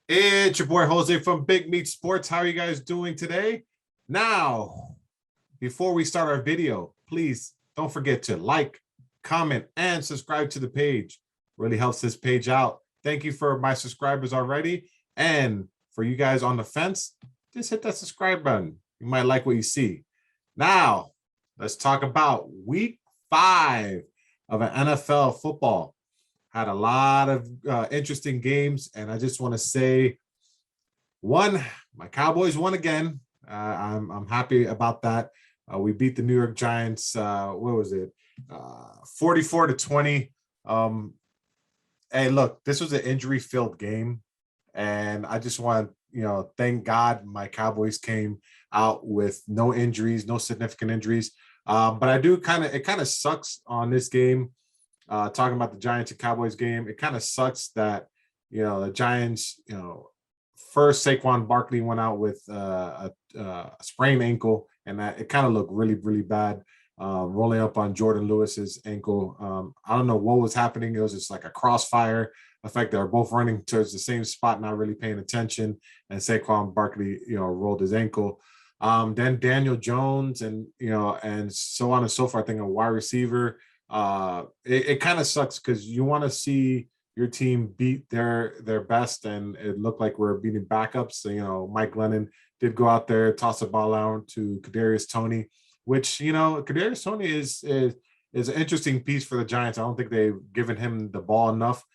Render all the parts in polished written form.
It's your boy Jose from Big Meat Sports. How are you guys doing today? Now, before we start our video, please don't forget to like, comment, and subscribe to the page. Really helps this page out. Thank you for my subscribers already. And for you guys on the fence, just hit that subscribe button. You might like what you see. Now, let's talk about week 5 of an NFL football. Had a lot of interesting games, and I just want to say, one, my Cowboys won again. I'm happy about that. We beat the New York Giants. What was it? 44-20. Hey, look, this was an injury-filled game, and I just want to, thank God my Cowboys came out with no injuries, no significant injuries. But it kind of sucks on this game. Talking about the Giants and Cowboys game, it kind of sucks that the Giants, first Saquon Barkley went out with a sprained ankle, and that it kind of looked really, really bad, rolling up on Jordan Lewis's ankle. I don't know what was happening. It was just like a crossfire effect. They were both running towards the same spot, not really paying attention, and Saquon Barkley, rolled his ankle. Then Daniel Jones and so on and so forth. I think a wide receiver. It kind of sucks because you want to see your team beat their best, and it looked like we're beating backups. So, Mike Glennon did go out there, toss the ball out to Kadarius Toney, which Kadarius Toney is an interesting piece for the Giants. I don't think they've given him the ball enough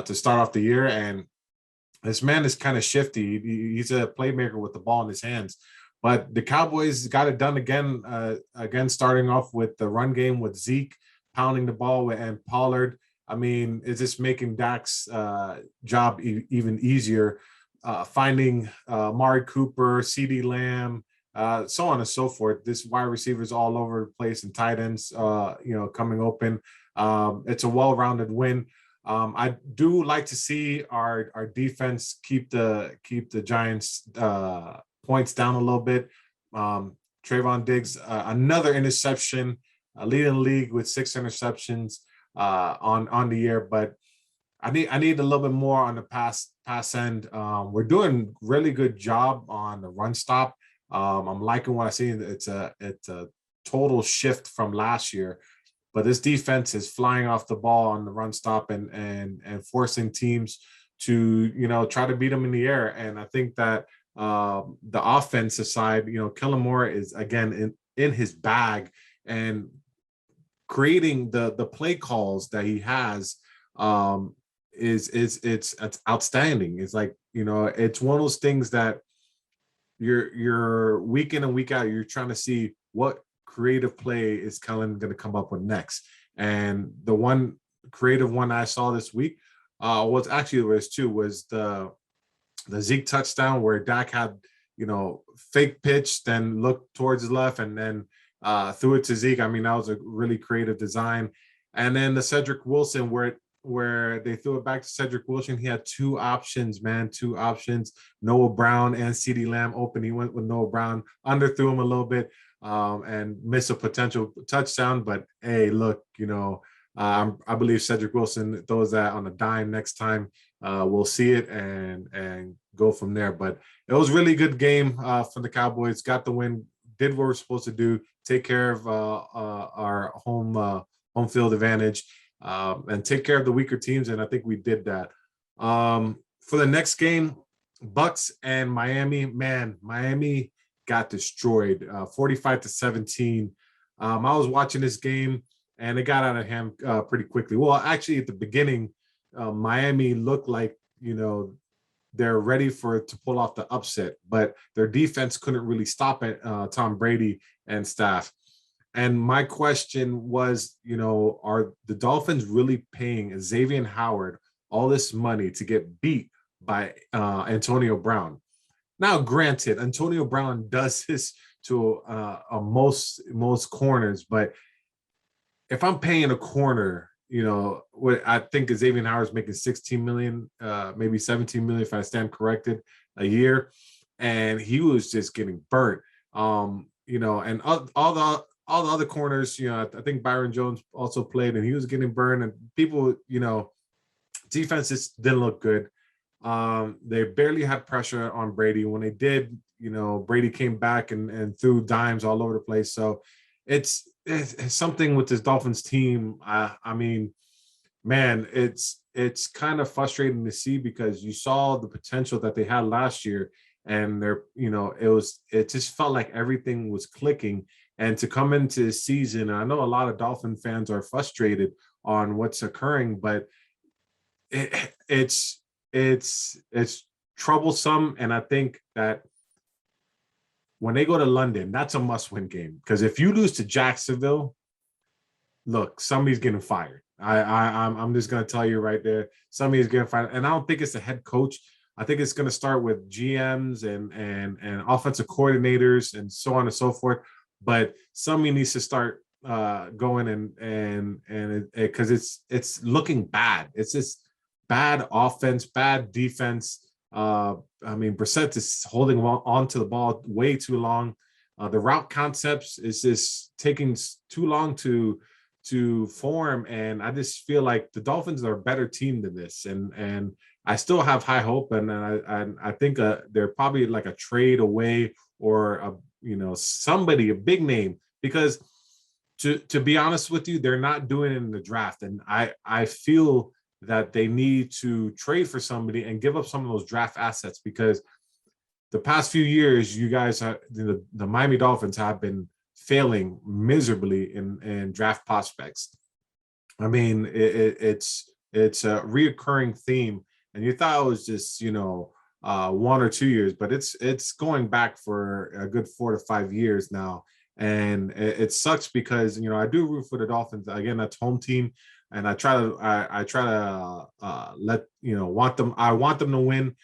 to start off the year, and this man is kind of shifty. He's a playmaker with the ball in his hands. But the Cowboys got it done again, starting off with the run game with Zeke pounding the ball and Pollard. I mean, it's just making Dak's job even easier. Finding Amari Cooper, CeeDee Lamb, so on and so forth. This wide receivers all over the place and tight ends, coming open. It's a well-rounded win. I do like to see our defense keep the Giants points down a little bit. Trayvon Diggs, another interception, leading the league with 6 interceptions on the year, but I need a little bit more on the pass end. We're doing really good job on the run stop. I'm liking what I see. It's a total shift from last year, but this defense is flying off the ball on the run stop and forcing teams to try to beat them in the air. And I think that the offensive side, Kellen Moore is again in his bag, and creating the play calls that he has it's outstanding. It's like, it's one of those things that you're week in and week out, you're trying to see what creative play is Kellen going to come up with next. And the one creative one I saw this week was the Zeke touchdown where Dak had, fake pitch, then looked towards his left, and then threw it to Zeke. I mean, that was a really creative design. And then the Cedric Wilson where they threw it back to Cedric Wilson. He had two options. Noah Brown and CeeDee Lamb open. He went with Noah Brown, underthrew him a little bit, and missed a potential touchdown. But hey, look, I believe Cedric Wilson throws that on a dime next time. We'll see it and go from there. But it was a really good game for the Cowboys. Got the win, did what we're supposed to do, take care of our home field advantage, and take care of the weaker teams. And I think we did that. For the next game, Bucks and Miami, man, Miami got destroyed, 45-17. I was watching this game, and it got out of hand pretty quickly. Well, actually, at the beginning, Miami looked like, they're ready to pull off the upset, but their defense couldn't really stop it, Tom Brady and staff. And my question was, are the Dolphins really paying Xavier Howard all this money to get beat by Antonio Brown? Now, granted, Antonio Brown does this to most corners, but if I'm paying a corner, what I think Xavier Howard's making 16 million, maybe 17 million, if I stand corrected, a year, and he was just getting burnt. And all the other corners, I think Byron Jones also played, and he was getting burned, and people, defense just didn't look good. They barely had pressure on Brady. When they did, Brady came back and threw dimes all over the place. So it's something with this Dolphins team. I mean, man, it's kind of frustrating to see because you saw the potential that they had last year, and it just felt like everything was clicking. And to come into this season, I know a lot of Dolphin fans are frustrated on what's occurring, but it's troublesome. And I think that when they go to London, that's a must-win game, because if you lose to Jacksonville, look, somebody's getting fired. I'm just gonna tell you right there, somebody's getting fired, and I don't think it's the head coach. I think it's gonna start with GMs and offensive coordinators and so on and so forth. But somebody needs to start going and because it's looking bad. It's just bad offense, bad defense. I mean, Brissett is holding on to the ball way too long. The route concepts is just taking too long to form, and I just feel like the Dolphins are a better team than this, and I still have high hope, and I think they're probably like a trade away, or somebody, a big name, because to be honest with you, they're not doing it in the draft, and I feel that they need to trade for somebody and give up some of those draft assets, because the past few years, you guys the Miami Dolphins have been failing miserably in draft prospects. I mean, it's a reoccurring theme, and you thought it was just 1 or 2 years, but it's going back for a good 4 to 5 years now, and it sucks because I do root for the Dolphins. Again, that's home team, and I try to I want them to win,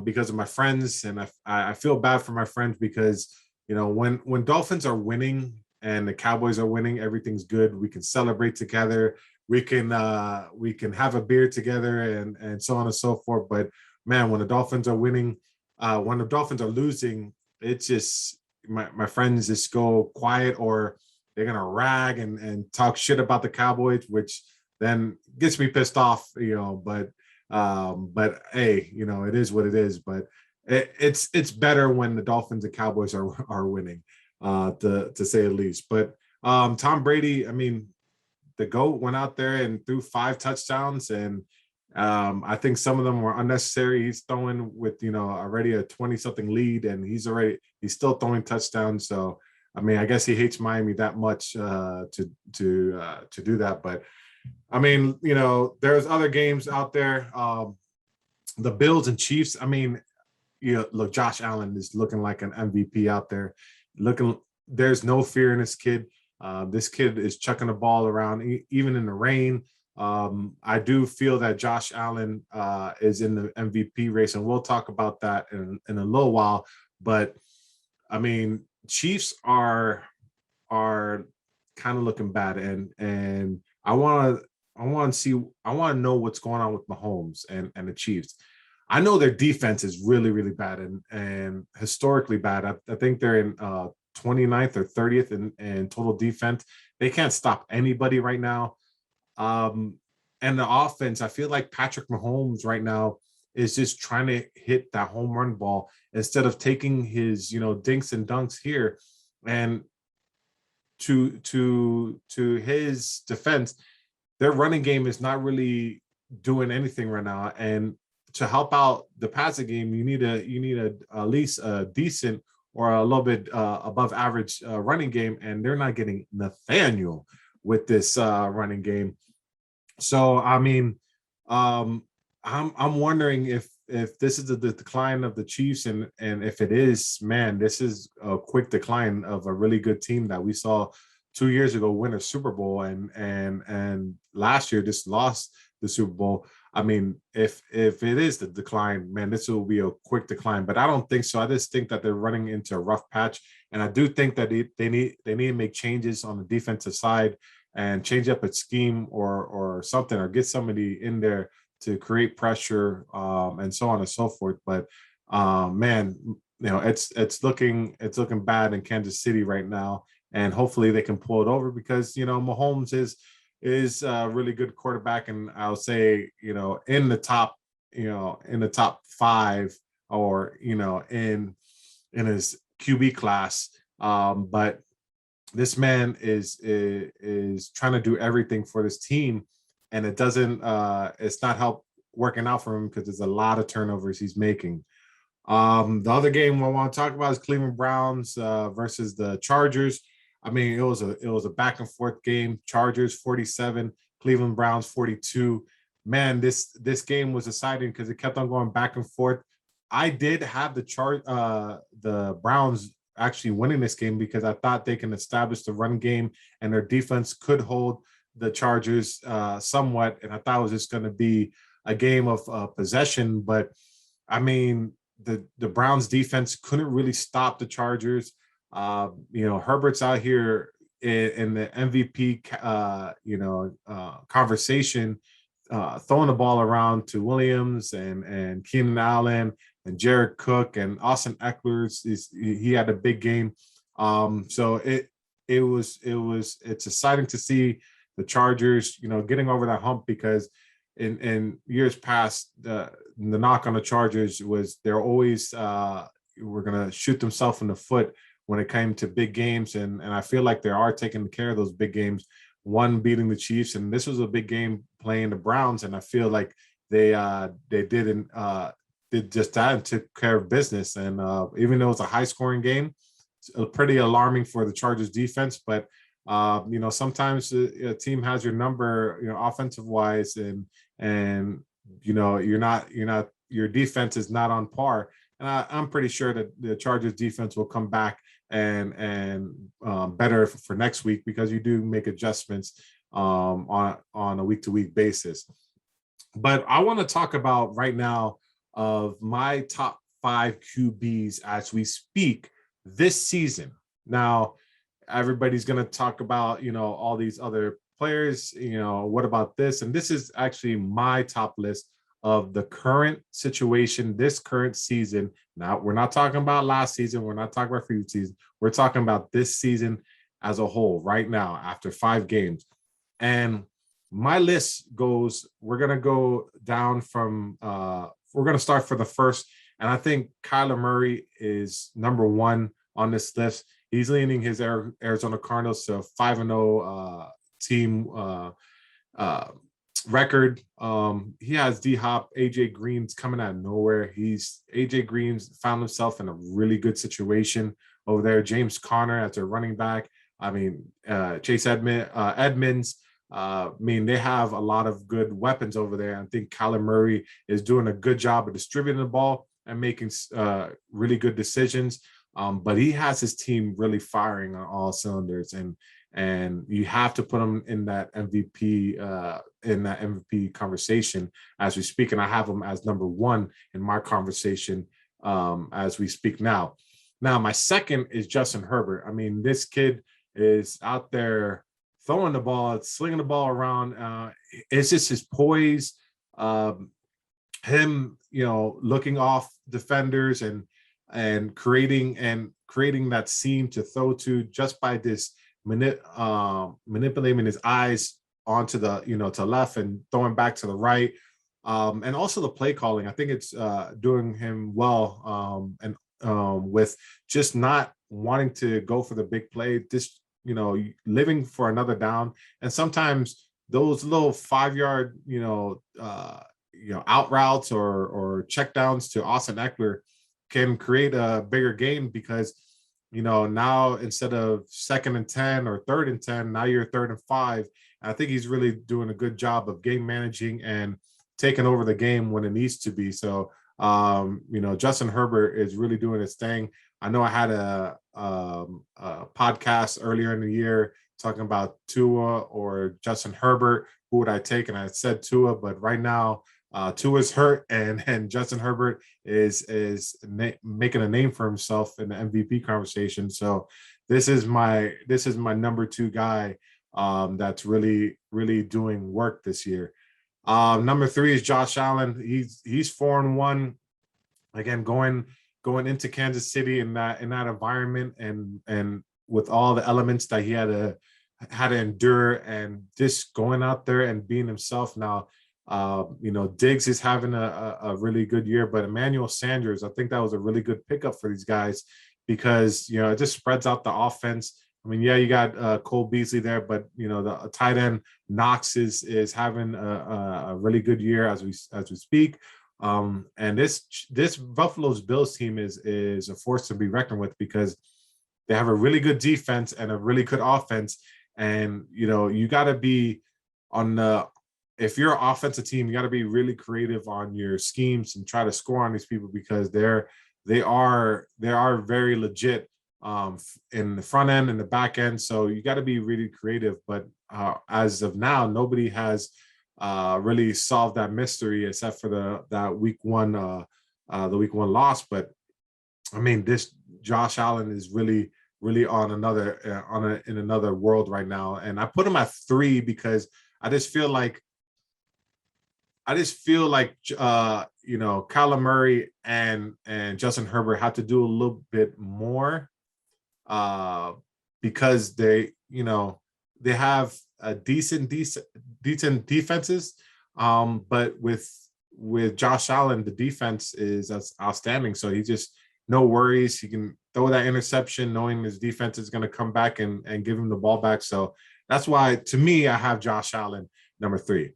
because of my friends, and I feel bad for my friends because when Dolphins are winning and the Cowboys are winning, everything's good. We can celebrate together. We can have a beer together and so on and so forth. But man, when the Dolphins are winning, when the Dolphins are losing, it's just my friends just go quiet, or they're gonna rag and talk shit about the Cowboys, which then gets me pissed off. But hey, it is what it is. But it's better when the Dolphins and Cowboys are winning, to say the least. But Tom Brady, I mean, the GOAT went out there and threw 5 touchdowns, and I think some of them were unnecessary. He's throwing with already a 20-something lead, and he's still throwing touchdowns. So I mean, I guess he hates Miami that much to do that. But I mean, there's other games out there. The Bills and Chiefs. I mean, look, Josh Allen is looking like an MVP out there. There's no fear in this kid. This kid is chucking the ball around, even in the rain. I do feel that Josh Allen is in the MVP race, and we'll talk about that in a little while. But I mean, Chiefs are kind of looking bad, and I want to know what's going on with Mahomes and the Chiefs. I know their defense is really, really bad and historically bad. I think they're in 29th or 30th in total defense. They can't stop anybody right now. And the offense, I feel like Patrick Mahomes right now is just trying to hit that home run ball instead of taking his, dinks and dunks here. And to his defense, their running game is not really doing anything right now. And to help out the passing game, you need at least a decent or a little bit above average running game, and they're not getting Nathaniel with this running game. So I mean, I'm wondering if this is the decline of the Chiefs, and if it is, man, this is a quick decline of a really good team that we saw 2 years ago win a Super Bowl, and last year just lost the Super Bowl. I mean, if it is the decline, man, this will be a quick decline. But I don't think so. I just think that they're running into a rough patch, and I do think that they need to make changes on the defensive side and change up its scheme or something, or get somebody in there to create pressure, and so on and so forth. But man, it's looking bad in Kansas City right now, and hopefully they can pull it over, because Mahomes is a really good quarterback, and I'll say in the top in the top 5 or in his QB class. But this man is trying to do everything for this team, and it's not help working out for him because there's a lot of turnovers he's making. The other game I want to talk about is Cleveland Browns versus the Chargers. I mean, it was a back and forth game. Chargers 47, Cleveland Browns 42. Man, this game was exciting because it kept on going back and forth. I did have the Browns actually winning this game because I thought they can establish the run game and their defense could hold the Chargers somewhat. And I thought it was just going to be a game of possession, but I mean, the Browns defense couldn't really stop the Chargers. Herbert's out here in the MVP, conversation, throwing the ball around to Williams and Keenan Allen and Jared Cook and Austin Eckler. He had a big game. So it's exciting to see the Chargers, getting over that hump because in years past, the knock on the Chargers was they're always were going to shoot themselves in the foot when it came to big games. And I feel like they are taking care of those big games, one beating the Chiefs. And this was a big game playing the Browns. And I feel like they did just that and took care of business. And even though it's a high scoring game, it's pretty alarming for the Chargers defense. But sometimes a team has your number, offensive wise, and your defense is not on par. And I'm pretty sure that the Chargers defense will come back and better for next week because you do make adjustments on a week to week basis. But I want to talk about right now of my top 5 QBs as we speak this season. Now, everybody's going to talk about, all these other players, what about this? And this is actually my top list of the current situation, this current season. Now, we're not talking about last season. We're not talking about previous season. We're talking about this season as a whole right now after 5 games. And my list goes, we're going to go down from, we're going to start for the first. And I think Kyler Murray is number 1 on this list. He's leading his Arizona Cardinals to 5-0 team record. He has D-Hop. AJ Green's coming out of nowhere. AJ Green's found himself in a really good situation over there. James Conner as their running back. I mean, Chase Edmonds. They have a lot of good weapons over there. I think Kyler Murray is doing a good job of distributing the ball and making really good decisions. But he has his team really firing on all cylinders, and you have to put him in that MVP conversation as we speak. And I have him as number 1 in my conversation as we speak now. Now, my second is Justin Herbert. I mean, this kid is out there throwing the ball, slinging the ball around. It's just his poise, him, looking off defenders and creating that seam to throw to just by this manipulating his eyes onto the to left and throwing back to the right, and also the play calling. I think it's doing him well, and with just not wanting to go for the big play, just living for another down. And sometimes those little 5-yard out routes or check downs to Austin Eckler can create a bigger game because, now instead of 2nd and 10 or 3rd and 10, now you're 3rd and 5. And I think he's really doing a good job of game managing and taking over the game when it needs to be. So, Justin Herbert is really doing his thing. I know I had a podcast earlier in the year talking about Tua or Justin Herbert. Who would I take? And I said Tua, but right now, Tua's hurt, and Justin Herbert is making a name for himself in the MVP conversation. So this is my number 2 guy that's really doing work this year. Number 3 is Josh Allen. He's 4-1 again, going into Kansas City in that environment and with all the elements that he had to endure, and just going out there and being himself. Now, Diggs is having a really good year, but Emmanuel Sanders, I think that was a really good pickup for these guys because it just spreads out the offense. I mean, yeah, you got Cole Beasley there, but the tight end Knox is having a really good year as we speak. And this Buffalo's Bills team is a force to be reckoned with because they have a really good defense and a really good offense. And you got to be on the if you're an offensive team, you got to be really creative on your schemes and try to score on these people because they are very legit in the front end and the back end. So you got to be really creative. But as of now, nobody has really solved that mystery except for that week one loss. But I mean, this Josh Allen is really on in another world right now, and I put him at 3 because I just feel like Kyler Murray and Justin Herbert have to do a little bit more because they have a decent defenses, but with Josh Allen, the defense is outstanding. So he just no worries. He can throw that interception knowing his defense is going to come back and give him the ball back. So that's why, to me, I have Josh Allen number 3.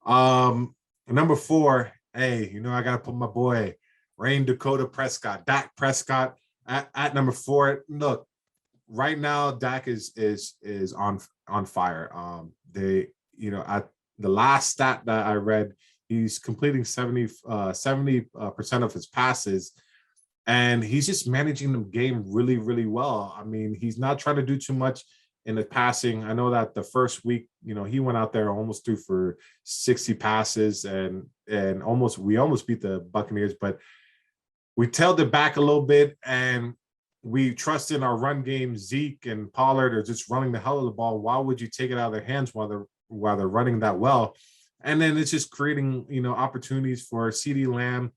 Number 4, I got to put my boy, Dakota Prescott, Dak Prescott at number 4. Look, right now, Dak is on fire. At the last stat that I read, he's completing 70% of his passes, and he's just managing the game really, really well. I mean, he's not trying to do too much in the passing. I know that the first week, he went out there almost threw for 60 passes and we almost beat the Buccaneers, but we tailed it back a little bit and we trust in our run game. Zeke and Pollard are just running the hell of the ball. Why would you take it out of their hands while they're running that well? And then it's just creating, opportunities for CeeDee Lamb,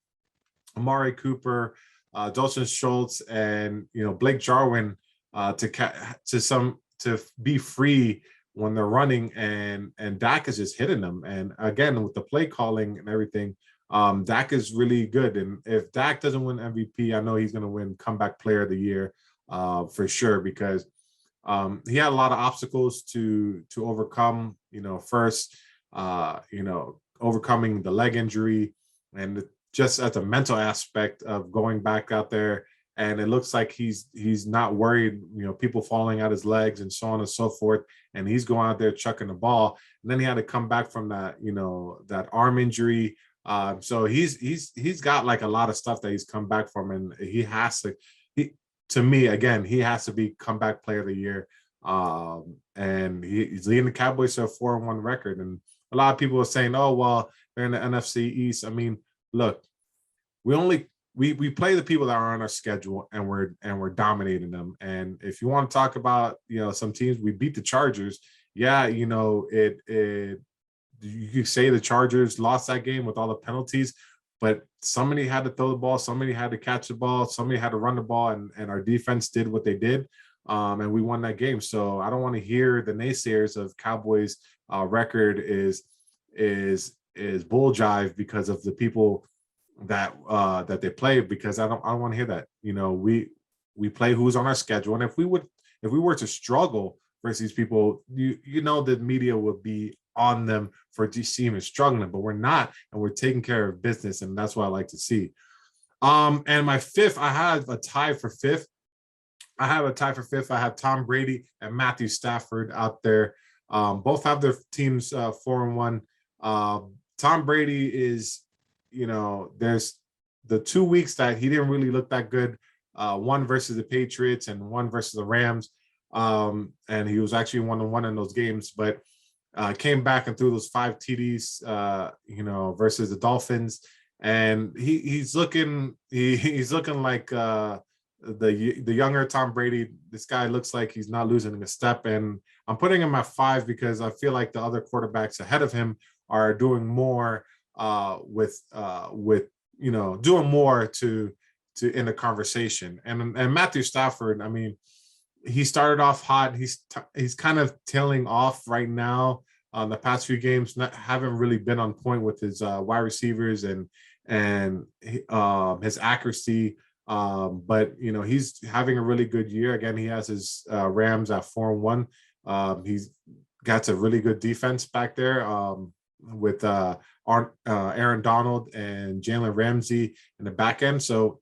Amari Cooper, Dalton Schultz, and Blake Jarwin to be free when they're running, and Dak is just hitting them. And again, with the play calling and everything, Dak is really good. And if Dak doesn't win MVP, I know he's going to win Comeback Player of the Year for sure, because he had a lot of obstacles to overcome. First, overcoming the leg injury, and just as a mental aspect of going back out there. And it looks like he's not worried, people falling out his legs and so on and so forth. And he's going out there chucking the ball. And then he had to come back from that, that arm injury. So he's got like a lot of stuff that he's come back from, and he has to be Comeback Player of the Year. And he's leading the Cowboys to a 4-1 record. And a lot of people are saying, oh, well, they're in the NFC East. I mean, look, we play the people that are on our schedule, and we're dominating them. And if you want to talk about some teams, we beat the Chargers. Yeah, you could say the Chargers lost that game with all the penalties, but somebody had to throw the ball, somebody had to catch the ball, somebody had to run the ball, and our defense did what they did, and we won that game. So I don't want to hear the naysayers of Cowboys' record is bull jive because of the people that they play, because I don't want to hear that. We play who's on our schedule, and if we were to struggle versus these people, the media would be on them for this team is struggling, but we're not, and we're taking care of business, and that's what I like to see. And my 5th, I have a tie for 5th. I have Tom Brady and Matthew Stafford out there. Both have their teams 4-1. Tom Brady is, there's the 2 weeks that he didn't really look that good, one versus the Patriots and one versus the Rams. And he was actually 1-1 in those games, but came back and threw those 5 TDs, versus the Dolphins. And he's looking like the younger Tom Brady. This guy looks like he's not losing a step. And I'm putting him at 5 because I feel like the other quarterbacks ahead of him are doing more doing more to in the conversation. And Matthew Stafford, I mean, he started off hot. He's kind of tailing off right now. the past few games haven't really been on point with his wide receivers and his accuracy. But he's having a really good year. Again, he has his Rams at 4-1. He's got a really good defense back there with Aaron Donald and Jalen Ramsey in the back end. So,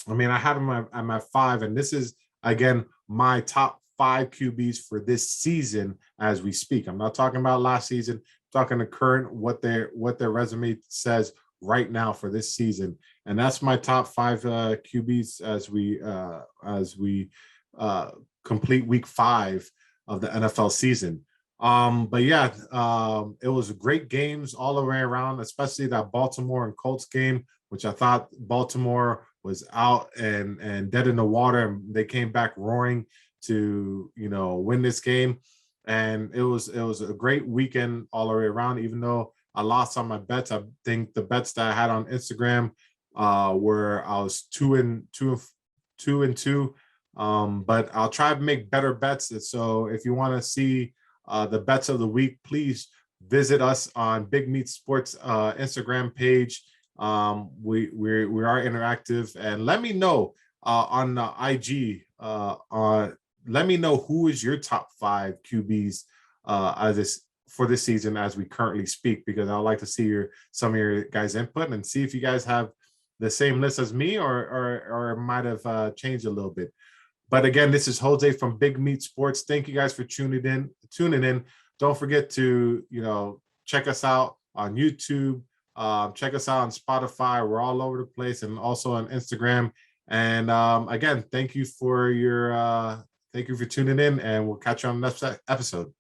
I mean, I have him at 5, and this is again my top 5 QBs for this season as we speak. I'm not talking about last season. I'm talking the current what their resume says right now for this season, and that's my top 5 QBs as we complete week 5 of the NFL season. But yeah, it was great games all the way around, especially that Baltimore and Colts game, which I thought Baltimore was out and dead in the water, and they came back roaring to win this game. And it was a great weekend all the way around. Even though I lost on my bets, I think the bets that I had on Instagram where I was 2-2. But I'll try to make better bets. So if you want to see the bets of the week, please visit us on Big Meat Sports Instagram page. We are interactive, and let me know on IG. Let me know who is your top 5 QBs for this season as we currently speak, because I'd like to see some of your guys' input and see if you guys have the same list as me or might have changed a little bit. But again, this is Jose from Big Meat Sports. Thank you guys for tuning in. Don't forget to check us out on YouTube. Check us out on Spotify. We're all over the place, and also on Instagram. And again, thank you for tuning in, and we'll catch you on the next episode.